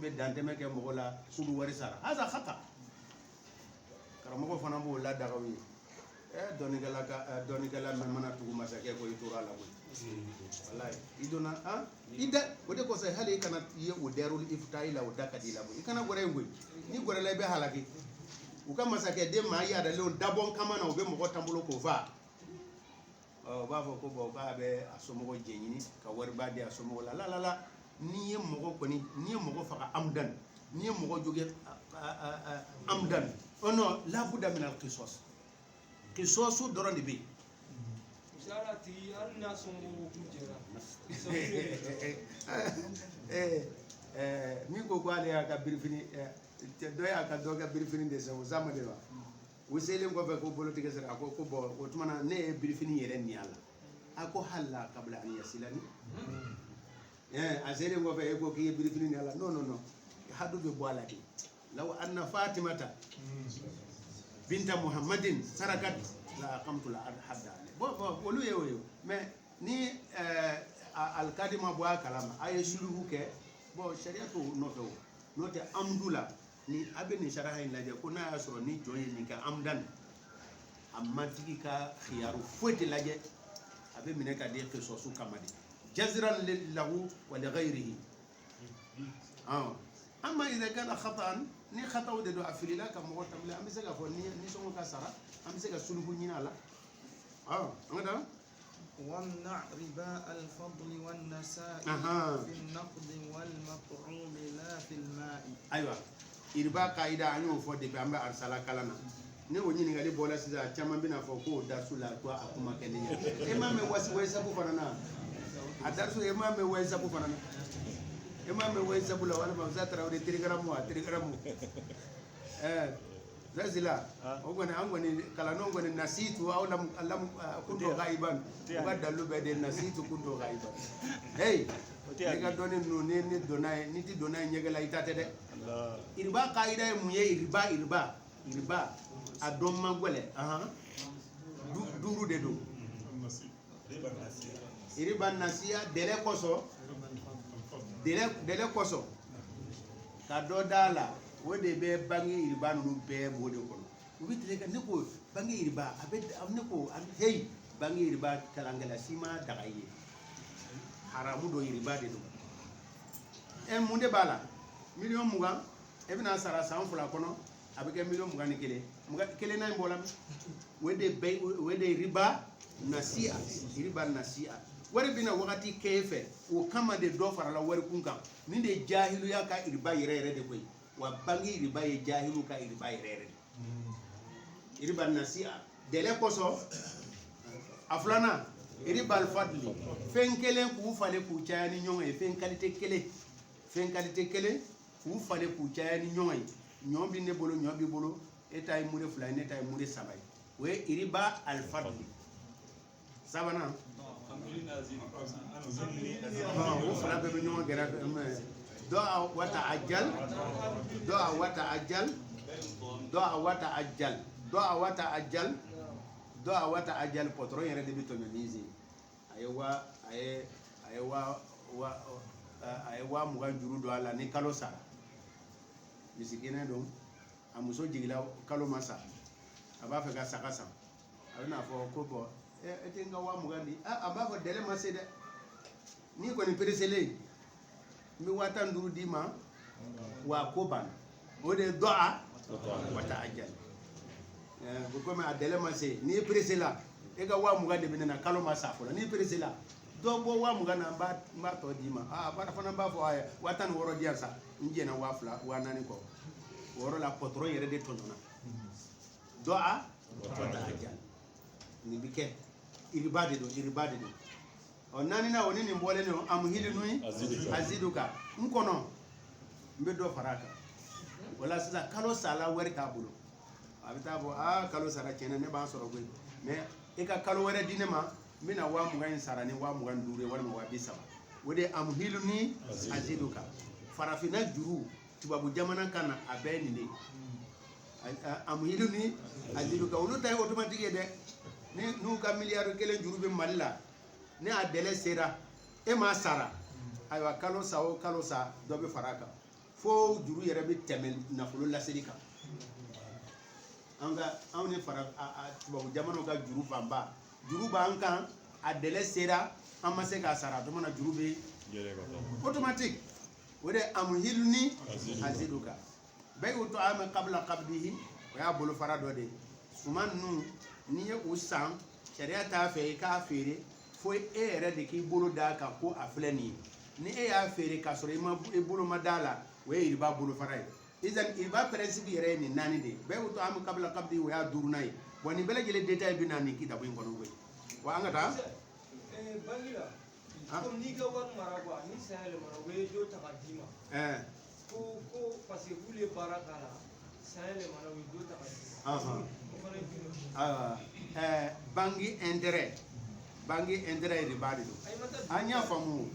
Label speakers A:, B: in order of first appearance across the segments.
A: be danteme ke mo la kudu wari sara hada khata karamo fana bo la dagawi donikala mana tugu masake ko itura la wallahi idona ida wode ko sai hali kana ye uderul iftai la udaka dila bo ikana gore ngoi ni gore la be halaki uka masake de ma ya da le dabon kama na obe mo tambulo ko fa ba fo ko bo ba be asomo jenyini ka wari ba de asomo la ni ye mo ko ni ye mo fa amdan ni ye mo joge amdan ono la buda min al qisas qisasu doron de be
B: Jarati anna songo kujera.
A: Mi ko ale aka birfini do ya ka do ga birfini de so zama de ba wusele ko be ko politique sera ko bo o tumana ne birfini yere ni ala ako halla qabla an yasilani azere ko be ko ki birfini ni ala no hadu be boala di law anna fatimata binta muhammadin sarakat la aqamtu la hadda bo wolu yeyo mais ni al kadima bo kalama ay suluhu ke bo shariatu no te amdula ni abeni sharaha laje ko na yasoro ni joye ni ka amdan amma tigi ka khiyaru foti laje abe mineka de ke sosu kamadi jazran lahu wa li ghayrihi amma idha kana khata'an ni khata'u de do afilila kam mo tamle am sega fo ni songo ka sara am sega sulhu ni ala ngada
C: وامنع رباء الفضل والنساء في النقد والمطعوم لا في الماء
A: ايوه irba qaida anyo fo de be amba arsala kalana ne woni ni ngali bola sisa chama bina fo ko darsula to akuma kenya imame wasa bu fanana adarsu imame wasa bu fanana imame wasa bu la wala ma zatara wala trigramu zazila ogone angone kala no ngone nasitu au lam kunto gaiban badalu be de nasitu kunto gaiban hey diga doni no ni donay ni ti donay nyegala itate de Allah irba qaida mu ye irba adom mangole duru de do irba nasiya dele koso ka do dala wode be bangi irba no be wode kono ubi tele ne ko bangi irba abe amne ko hey bangi irba kalangala sima dagaye haramu do irba de do en munde bala million muga e bina sara san fula kono abike million muga ni kele na mbolam wede riba nasi'a wari bina wakati kefe o kama de do fara la wari kunka ni de jahilu ya ka irba yere de koy wa bangi riba ye jahilu ka irba yere riba nasi'a dele koso aflana riba al fadli fen kelen ku fale ku chayani nyonga fen qualité kele ku fale ku chayani nyonga nyombi ne bolo nyombi bolo etay mure fulani etay mure sabay we riba al fadli sabana wo fala be nyonga gera do wata ajal potro yere de bito nyonizi ayewa mugan juru do ala ni kalo sara misikene do amuso jigila kalo masa aba fe ga sakasa abina fo ko bo etenga wa mugan di aba fo dele masede ni ko ni peresele mi wata nduru dima wa koban ode doa wata ajal bu ko ma dele mase ni peresela e ga wa mugan de benena kalo masa fo ni peresela do bo wa mugan na ba to dima bara fana ba fo ay watan woro diansa njena wa fla wa nani ko woro la potro yere de tonona doa wata ajal ni bike iribade do onani na woni ni mbole no amhili nui aziduka mkono mbedo faraka wala sasa kalo sala wari tabulo abitabo kalo sara chena ne ba soro gwe me eka kalo wari dinema mina wa mugan sarani wa mugan dure wala ma wabisa wode amhili ni aziduka farafina juru tubabu jamana kana abeni ni amhili ni aziduka wono tay automatique de ni nuka milliard kelen juru be malila ne a dele sera e ma sara aywa kalo sa do be faraka fo juru yɛrɛ bɛ tɛmɛ nafolo laseli kan anw ni fara tubabu jamanaw ka juru fanba juru b'an kan a délai sera an ma se k'a sara tuma na juru bɛ automatique o de amhilni aziduka bai'u ta'ama qabla qabdihi o y'a bolo fara dɔ de ye suman ninnu n'i ye u san sariya t'a fɛ i k'a feere fo e yɛrɛ de k'i bolo d'a kan ko a filɛ nin ye ni e y'a feere k'a sɔrɔ i bolo ma d'a la o ye riba bolo fara ye izan riba principe yɛrɛ ye nin 4 de ye bai'u ta'ama qabla qabdihi o y'a 5nan ye bon nin bɛɛ lajɛlen détail bɛ na nin kitabu in kɔnɔ koyi wa an ka taa
B: bangi la comme n'i ka wari mara quoi ni san yɛlɛmana u bɛ dɔ ta ka d'i ma ko parce que k'ulu ye baara k'a la san yɛlɛmana u ye dɔ ta ka d'i ma o fana ye jumɛn bangi intérêt de b'a de don an y'a faamu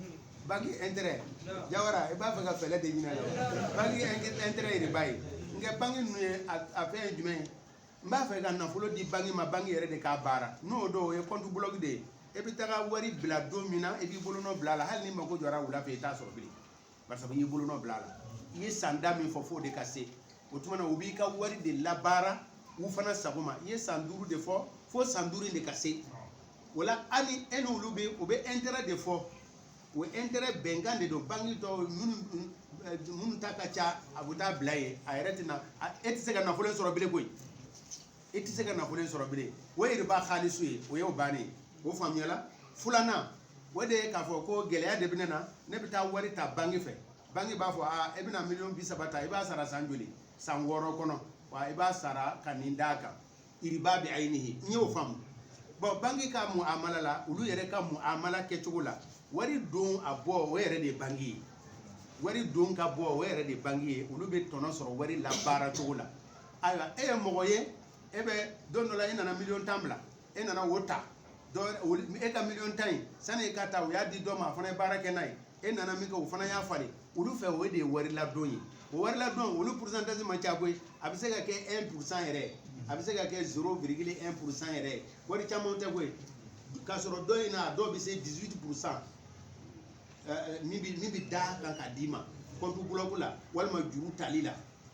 B: bangi intérêt Jawara i b'a fɛ ka fɛlɛ de ɲini a la bangi intérêt de b'a ye nka bangi ninnu ye a fɛn ye jumɛn ye n b'a fɛ ka nafolo di bangi ma bangi yɛrɛ de k'a baara n'o don o ye compte bloc de ye e bɛ taga wari bila don min na i b'i bolonɔ bila a la hali ni mako jɔra wula fɛ i t'a sɔrɔ bilen barisa i y'i bolonɔ bila a la i ye san da min fɔ f'o de ka se o tuma na u b'i ka wari de labaara u fana sago ma i ye san 5 de fɔ fo san 5 de ka se o la hali e n'olu bɛ u bɛ intérêt de fɔ o intérêt bɛnkan de don bangi dɔw minnu ta ka ca a bɛ taa bila yen a yɛrɛ tɛna e tɛ se ka nafolo in sɔrɔ bilen koyi e tɛ se ka nafolo in sɔrɔ bilen o ye riba halisu ye o y'o bannen ye o faamuyala filanan o de ye k'a fɔ ko gɛlɛya de bɛ ne na ne bɛ taa wari ta bangi fɛ bangi b'a fɔ e bɛna $30,000 ta i b'a sara san joli san 6 kɔnɔ wa i b'a sara ka nin d'a kan riba bɛ ayinihi n y'o faamu bon bangi ka muamala la olu yɛrɛ ka muamala kɛcogo la wari don a bɔ o yɛrɛ de ye bangi ye wari don ka bɔ o yɛrɛ de ye bangi ye olu bɛ tɔnɔ sɔrɔ wari labaara cogo la ayiwa e ye mɔgɔ ye e bɛ don dɔ la e nana $10,000 bila e nana o ta e ka $10,000 in sani e ka ta o y'a di dɔ ma a fana ye baara kɛ n'a ye e nana min kɛ o fana y'a falen olu fɛ o de ye wari ladon ye o wari ladon olu pourcentage man ca koyi a bɛ se ka kɛ 1% yɛrɛ a bɛ se ka kɛ 0,1% yɛrɛ wari caman tɛ koyi k'a sɔrɔ dɔ in na dɔw bɛ se 18% min bɛ da kan ka d'i ma compte bloc la walima juru tali la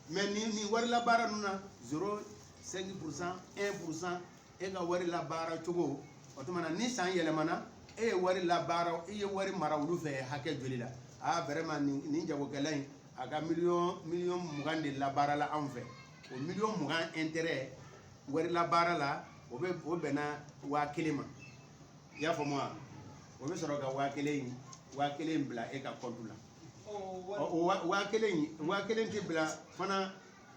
B: mais ni wari labaara ninnu na 0,5% 1% e ka wari labaara cogo o tuma na ni san yɛlɛmana e ye wari labaara i ye wari mara olu fɛ hakɛ joli la vraiment nin jagokɛla in a ka miliyɔn 20 de labaarala anw fɛ o miliyɔn 20 intérêt wari labaara la o bɛnna 1000 ma i y'a faamu wa o bɛ sɔrɔ ka 1000 bila e ka compte la o 1000 tɛ bila fana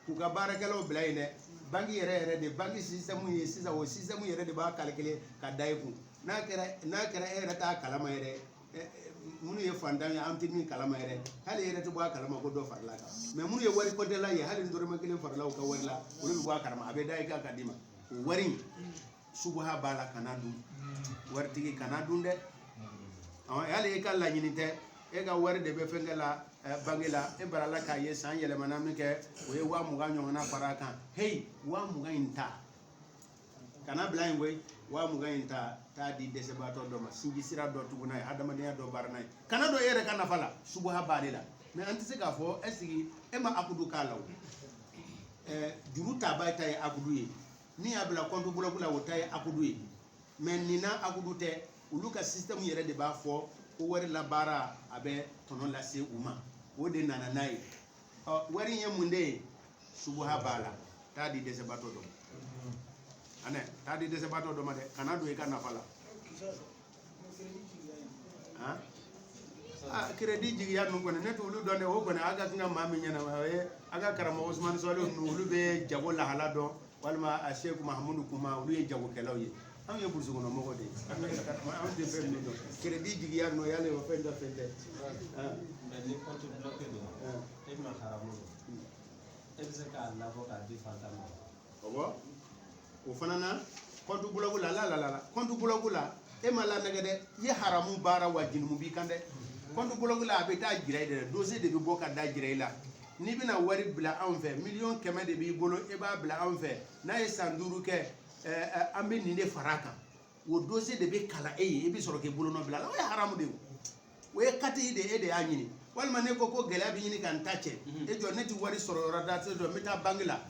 B: k'u ka baarakɛlaw bila yen dɛ bangi yɛrɛ de bangi système ye sisan o système yɛrɛ de b'a calculer ka da i kun n'a kɛra e yɛrɛ t'a kalama yɛrɛ minnu ye fantan ye an tɛ min kalama yɛrɛ hali e yɛrɛ tɛ bɔ a kalama ko dɔ farala kan mais minnu ye wari kɔntɛla ye hali ni dɔrɔmɛ 1 farala u ka wari la olu bɛ bɔ a kalama a bɛ da i kan ka d'i ma o wari in suguha b'a la kana dun waritigi kana dun dɛ hali e ka laɲini tɛ e ka wari de bɛ fɛnkɛ la bange la e barala k'a ye san yɛlɛmana min kɛ o ye 20 ɲɔgɔnna fara a kan hey 20 in ta kana bila yen koyi 20 in ta taa di dɛsɛbaatɔ dɔ ma sinji sira dɔ tuguna ye adamadenya dɔ baara n'a ye kana dɔ e yɛrɛ ka nafa la suguha b'ale la mais an tɛ se k'a fɔ est-ce que e ma akudu k'a la o juru taba ta ye akudu ye min y'a bila compte bloc la o ta ye akudu ye mais nin na akudu tɛ olu ka système yɛrɛ de b'a fɔ ko wari labaara a bɛ tɔnɔ lase u ma o de nana n'a ye wari in ye mun de ye suguha b'a la taa di dɛsɛbaatɔ dɔ ma anɛ taa di dɛsɛbaatɔ dɔ ma dɛ kana don i ka nafa la crédit jigiya ninnu kɔni ne t'olu dɔn dɛ o kɔni a ka kan ka maa min ɲɛna o ye a ka karamɔgɔ Usumani Sɔlihu ninnu olu bɛ jago lahala dɔn walima a Seku Mahamudu Kuma olu ye jagokɛlaw ye anw ye burusi kɔnɔ mɔgɔ de ye anw tɛ fɛn min dɔn crédit jigiya ninnu y'ale o fɛn tɛ
D: mais ni compte bloqué don e ma haramu don e bɛ se k'a labɔ k'a di fantan ma
A: awɔ o fana na compte bloc la compte bloc la e ma lanɛgɛ dɛ i ye haramu baara wa jinimu b'i kan dɛ compte bloc la a bɛ taa jira i de la dossier de bɛ bɔ ka da jira i la n'i bɛna wari bila anw fɛ $100,000 de b'i bolo e b'a bila anw fɛ n'a ye san 5 kɛ an bɛ nin de fara a kan o dossier de bɛ kalan e ye i bɛ sɔrɔ k'i bolonɔ bila a la o ye haramu de ye o ye kati de e de y'a ɲini
B: walima ne ko gɛlɛya bɛ ɲini ka n ta cɛ e jɔ ne ti wari sɔrɔ yɔrɔ da dɔ n bɛ taa banque la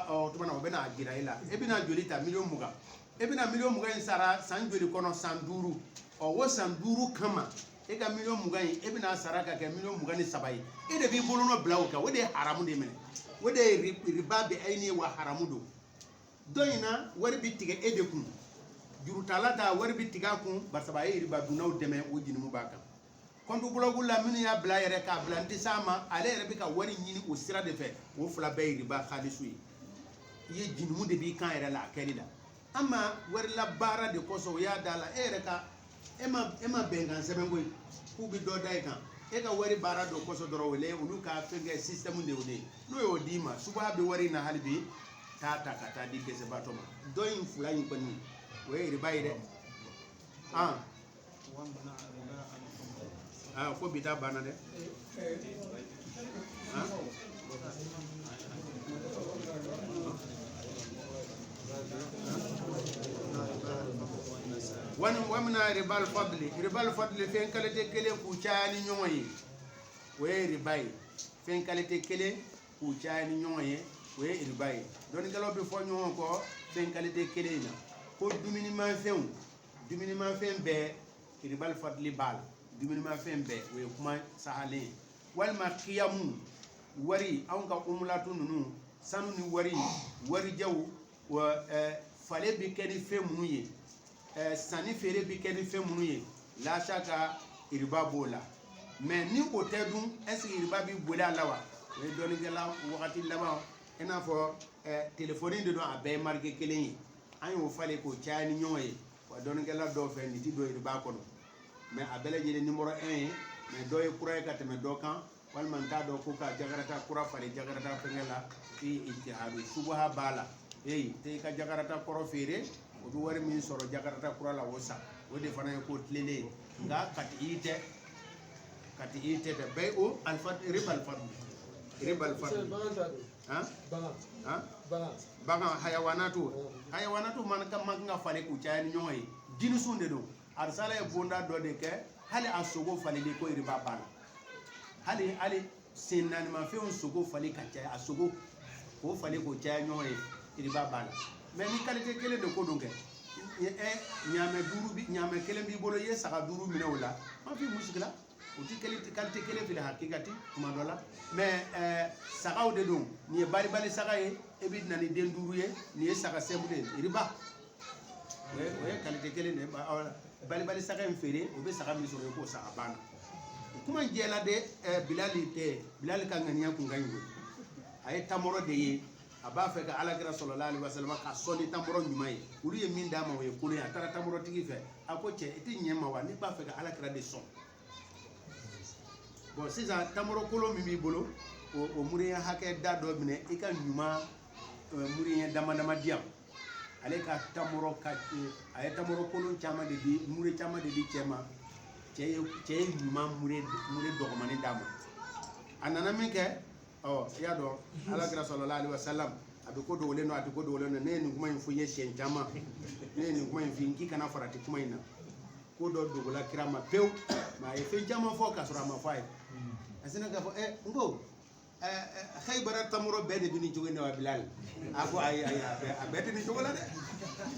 B: o tuma na o bɛ na jira e la e bɛna joli ta 1,20,000 e bɛna 1,20,000 in sara san joli kɔnɔ san 5 o san 5 kama e ka 1,20,000 in e bɛna sara ka kɛ 23,000 ye e de b'i bolonɔ bila o kan o de ye haramu de minɛ o de ye riba bɛ ayi ni wa haramu don dɔ in na wari bɛ tigɛ e de kun jurutala ta wari bɛ tigɛ a kun barisa a ye riba dunnaw dɛmɛ o jinimu b'a kan compte bloc la minnu y'a bila yɛrɛ k'a bila n tɛ s'a ma ale yɛrɛ bɛ ka wari ɲini o sira de fɛ o fila bɛɛ ye riba xaalisu ye i ye jinimu de b'i kan yɛrɛ la a kɛli la an ma warila baara de kɔsɔn o y'a da la e yɛrɛ ka e ma bɛnkan sɛbɛn koyi k'u bɛ dɔ da i kan e ka wari baara dɔ kɔsɔn dɔrɔn o le olu ka fɛn kɛ système de o de n'o y'o d'i ma subaha bɛ wari in na hali bi taa ta ka taa di dɛsɛbaatɔ ma dɔ in fila in kɔni o ye riba ye dɛ ko bi taa banna dɛ wamina ribal fadli fɛn qualité kelen k'u caya ni ɲɔgɔn ye o ye riba ye fɛn qualité kelen k'u caya ni ɲɔgɔn ye o ye riba ye dɔnnikɛlaw bɛ fɔ ɲɔgɔn kɔ fɛn qualité kelen in na ko dumunimafɛn bɛɛ ribal fadli b'a la dumunimafɛn bɛɛ o ye kuma sahalen ye walima kiyamu wari anw ka umulatu ninnu sanu ni warijaw fale bɛ kɛ ni fɛn minnu ye sanni feere bɛ kɛ ni fɛn minnu ye laasa ka riba b'o la mais ni o tɛ dun est ce que riba bɛ boli a la wa o ye dɔnnikɛla wagati laban i n'a fɔ telefɔni de don a bɛɛ ye marque kelen ye an y'o falen k'o caya ni ɲɔgɔn ye wa dɔnnikɛla dɔw fɛ nin ti don riba kɔnɔ mais a bɛɛ lajɛlen numéro 1 ye mais dɔ ye kura ye ka tɛmɛ dɔ kan walima n t'a dɔn ko ka jakarata kura falen jakarata fɛngɛ la i ijtihadu subaha b'a la tɛ i ka jakarata kɔrɔ feere o bɛ wari min sɔrɔ jakarata kura la o sa o de fana ye ko tilelen ye nka kati i tɛ dɛ bɛɛ o ribal fadli bagan hayawanatu man kan ka falen k'u caya ni ɲɔgɔn ye jinisuw de don arisala ye bonda dɔ de kɛ hali a sogo falili ko riba b'a la hali sen naanimafɛnw sogo fali ka caya a sogo k'o falen k'o caya ɲɔgɔn ye riba b'a la mais ni qualité kelen de ko don kɛ ɲaamɛ kelen b'i bolo i ye saga 5 minɛ o la ma fi musiki la o ti qualité kelen fili hakikati tuma dɔ la mais sagaw de don nin ye bali saga ye e bɛ na ni den 5 ye nin ye saga simple ye riba o ye qualité kelen de bali saga in feere o bɛ saga min sɔrɔ i k'o san a banna kuma jɛla de bilali ka ŋaniya kun ka ɲi a ye tamɔrɔ de ye a b'a fɛ ka alakira sallallahu alaihi wasallam ka sɔn ni tamɔrɔ ɲuman ye olu ye min d'a ma o ye kolon ye a taara tamɔrɔ tigi fɛ a ko cɛ i tɛ ɲɛ ma wa ne b'a fɛ ka alakira de sɔn bon sisan tamɔrɔ kolon min b'i bolo o muriya hakɛ da dɔ minɛ i ka ɲuman muriya dama dama di yan ale ka tamɔrɔ a ye tamɔrɔ kolon caman de di muri caman de di cɛ ma cɛ ye ɲuman muri dɔgɔmani d'a ma a nana min kɛ i y'a dɔn alakira sallallahu alaihi wasallam a bɛ ko dogolen don a tɛ ko dogolen don ne ye nin kuma in fɔ i ye siɲɛ caman ne ye nin kuma in fɔ k'i kana farati kuma in na ko dɔ dogola kira ma pewu mais a ye fɛn caman fɔ k'a sɔrɔ a ma fɔ a ye a sinna k'a fɔ n ko Haybara tamɔrɔ bɛɛ de bɛ nin cogo in na wa Bilal a ko ayi a bɛɛ tɛ nin cogo la dɛ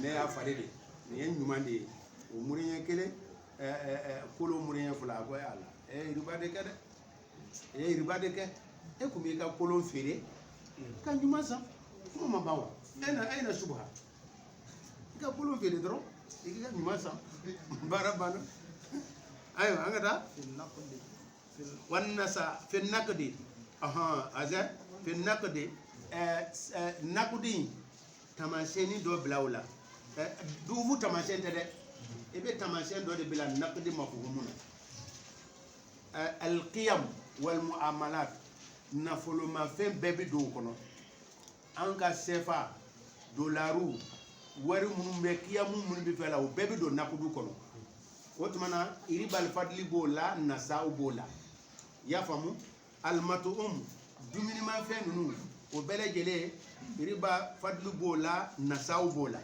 B: ne y'a falen de nin ye ɲuman de ye o muriɲɛ kelen kolon muriɲɛ fila a ko ala riba de kɛ dɛ riba de kɛ e kun b'i ka kolon feere ka ɲuman san kuma ma ban wa e na subha i ka kolon feere dɔrɔn i ka ɲuman san baara banna ayiwa an ka taa wannasa fi nakdi aza fi nakdi nakdi tamasiyɛnni dɔ bila o la duufu tamasiyɛn tɛ dɛ i bɛ tamasiyɛn dɔ de bila nakdi mafuhumu na alqiyam wal muamalat nafolomafɛn bɛɛ bɛ don o kɔnɔ an ka sefa dolaru wari minnu bɛ kiyamu minnu bɛ fɛ la o bɛɛ bɛ don nakudu kɔnɔ o tuma na ribal fadli b'o la nasaw b'o la i y'a faamu alimatuum dumunimafɛn ninnu o bɛɛ lajɛlen riba fadli b'o la nasaw b'o la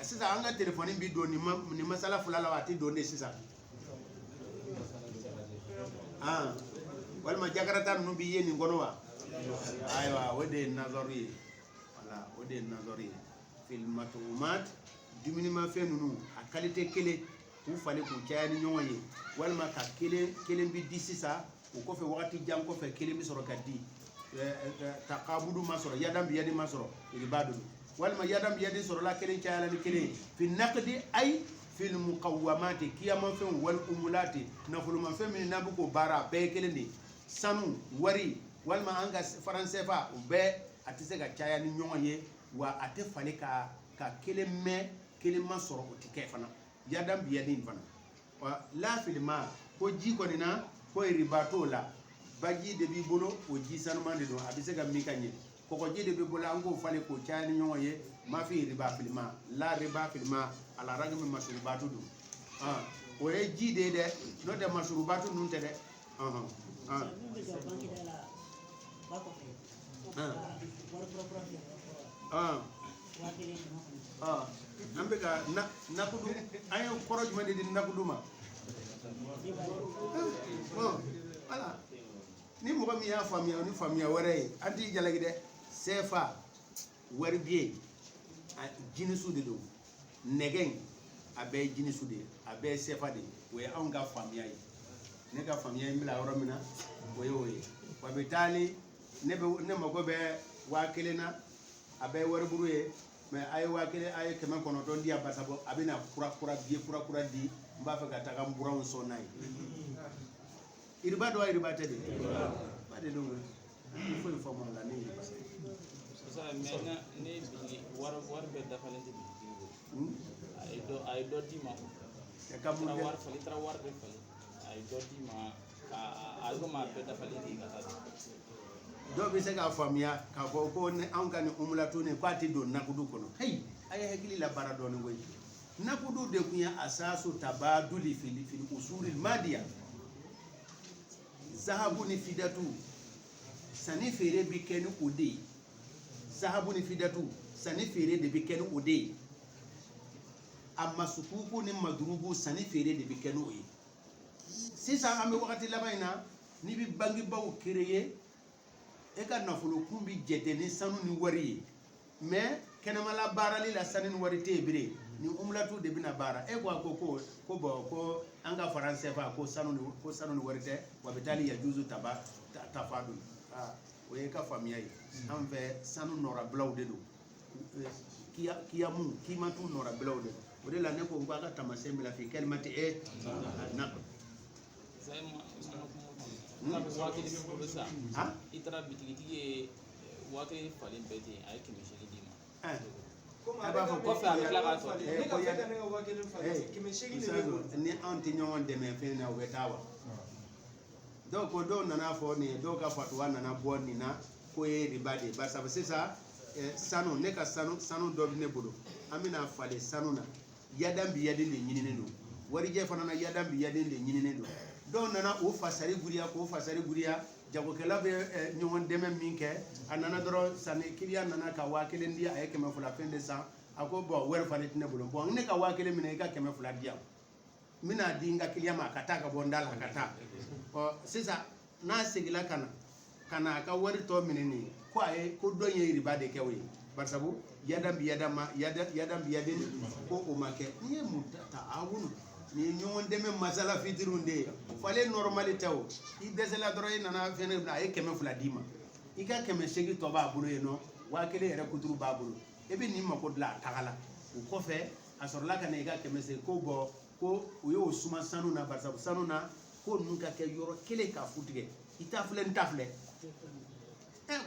B: sisan an ka telefɔni bɛ don nin masala fila la wa a tɛ don de sisan walma jakarata nu bi yeni ngono wa aywa wode nazari wala wode nazari fil matumat dumini ma fe nunu a qualité kele ku fale ku cayani ñoŋo ye walma ka kelen bi di sisa o ko fe wakati jang ko fe kelen bi soro ka di taqabudu ma soro yadam bi yadi ma soro iri badu walma yadam bi yadi soro la kelen cayala ni kelen fi naqdi ay fil muqawwamati kiyama fe wal umulati nafulu ma fe min nabu ko bara be kelen di sanu wari walma anga français fa o be atise ka cayani ñoŋo ye wa ate fale ka kelen ma soro o tike fana yadam bi yadin fana wa la filma ko ji ko nina ko ribato la baji de bi bolo o ji sanu mande do abise ga mi kanye ko ji de bi bolo ango fale ko chani ñoŋo ye ma fi riba filma la riba filma ala ragmi masrubatu do o e ji de no de masrubatu nun te de ambe ka nakudu ayo koroj mande di nakudu ma voilà ni mo mi ya famia ni famia wore anti jalagi de sefa wari bie jini sude do negen abe jini sude abe sefa de we an ga famia yi ne ga famia yi mila woro mina woye wa betali ne mo go be wa kelena abe wari buruye mais ay wakile ay kemen kono don dia basabo abina kura di mba fa gata kam burawon so nay irba do irba tede ba de do il faut informer la ni
C: ça mena ne bi war be da falenti bi ay do di ma
B: e kam
C: tra war be fali ay do di ma ay go ma be da falenti ka
B: do be se ka famia ka ko ne an kan umulatu ne kwati do nakudu kono hey ay hegili la bara do ngoy nakudu de kunya asasu tabaduli fil usulil madiya zahabu ni fidatu sani fere bi kenu ode zahabu ni fidatu sani fere de bi kenu ode amma sukuku ni madrubu sani fere de bi kenu oyi sisa ame wakati labaina ni bi bangi bawo créer e ka nafolo kun bi jete ni sanu ni wari mais kenamala barali la sanu ni wari te bire ni umlatu de bina bara e ko anga français fa ko sanu ni wari te wa betali ya juzu tafadul o e ka famia yi an fe sanu nora blaw de do kiyamu kimatu nora blaw de o de la ne ko ngwa ka tamasembe la fi kelmati e na
C: wakili ko sa itra bitigi wakili falin beti ay kimishigi dima
B: aba fo ko fa la ka to ko ya ne wakili falin kimishigi ni anti nyon de men fe na wetawa donc do nana fo ni do ka fatwa nana bonni na ko e ribade ba sa sisa sanu ne ka sanu do ne bodo amina fale sanu na yadam bi yadin le nyinine do wari je fana na yadam bi yadin le nyinine do don nana o fasari guriya jago kala be ñewon deme minke anana doro sane kiliya nana ka wakile ndi ay keme fula fende sa ako bo wer falit ne bulo bon ne ka wakile mina ka keme fula dia mina dinga kiliya ma kata ka bondal kata o sisa na sigila kana ka wari to minini ko ay ko donye riba de kewi barsabu yadam bi yadin ko o make ni mutata awunu ni ñoon deme masala fitirunde fale normalité o i desela doro nana fene na ay keme fula dima i ka keme segi to ba buru eno wa kele ere kuturu ba buru e be ni mako dla tagala o ko fe asorla kana i ka keme se ko bo ko o yo suma sanu na barsa sanu na ko nun ka ke yoro kele ka futige itafle ntafle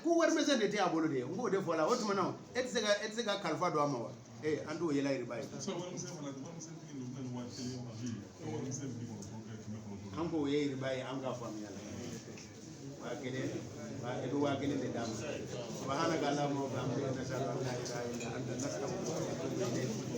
B: ko war mesen de te abolo de ngo de fola o tuma no etsega kalfa do amawa andu yela ribai anko ye ribai anga famia wa kele de dam subhanaka allahumma wa bihamdika nashhadu an la ilaha illa anta nastaghfiruka wa natubu ilayk